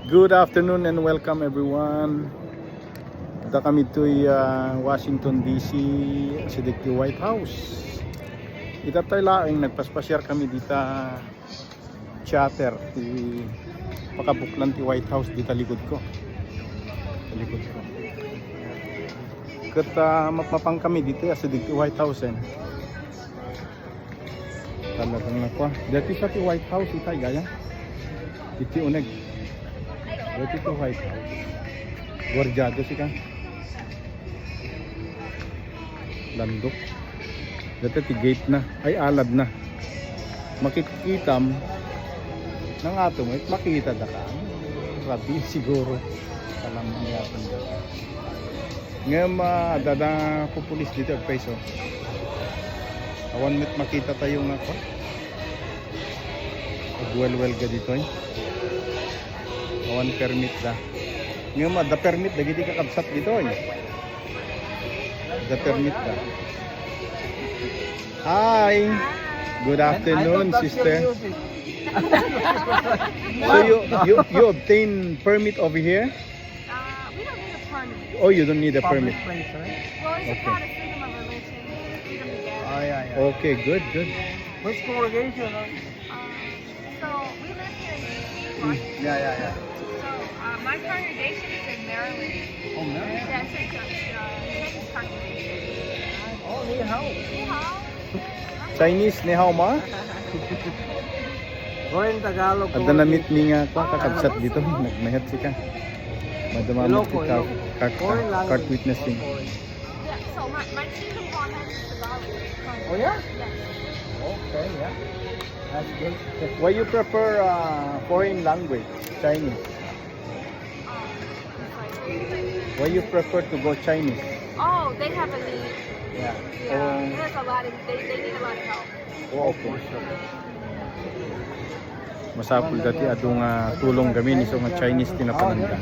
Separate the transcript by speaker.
Speaker 1: Good afternoon and welcome everyone. Ita kami to Washington DC, Sidikti White House. Ita tayo laing nagpaspasyar kami dito chatter ti pakabuklan ti White House dito likod ko. Kita mapapang kami dito sa Sidikti White House Talagang nako. Dito sa ti White House ita gaya. Iti uneg. Dito to White House. Gorjado sih kan. Landok. Dito ti gate na. Ay alad na. Makikitam nang ato mo. Makita da ka. Rabi siguro. Alam mo niya ito. Ngayon dada ko pulis dito ang peso. Awan mit makita tayo nga ko. Well ka dito Awan permit da. Ngayon da permit da giti ka kabsat dito Da permit da. Hi. Good afternoon, sister. So you obtain permit over here?
Speaker 2: We don't need a permit.
Speaker 1: Oh, you don't need a permit.
Speaker 2: Well, it's
Speaker 1: Okay.
Speaker 2: about a freedom of religion, freedom to gather.
Speaker 3: Oh, yeah.
Speaker 1: Okay, good.
Speaker 3: What's congregation?
Speaker 2: So we live here in DC.
Speaker 3: Yeah.
Speaker 2: So my congregation is in Maryland.
Speaker 3: Oh, no.
Speaker 2: Yes, it's a Chinese congregation.
Speaker 3: Oh, ni hao.
Speaker 2: Ni hao.
Speaker 1: Chinese ni hao ma?
Speaker 3: Foreign Tagalog.
Speaker 1: Adda na meet mi nga ko kakabsat dito. Nagmahet si ka. Madamamit
Speaker 3: Ilocos,
Speaker 1: kita
Speaker 3: Ilocos. Foreign language.
Speaker 1: cart witnessing.
Speaker 2: Yeah, so my kingdom hall has Tagalog.
Speaker 3: Oh, yeah?
Speaker 2: Yes.
Speaker 3: Okay, yeah. That's good.
Speaker 1: Why you prefer foreign language, Chinese? Why you prefer to go Chinese?
Speaker 2: Oh, they have a need.
Speaker 3: Yeah.
Speaker 2: Yeah, there's a lot of, they need a lot of help.
Speaker 1: Okay. Masapul dati adong tulong kami ni so nga Chinese tinapananda.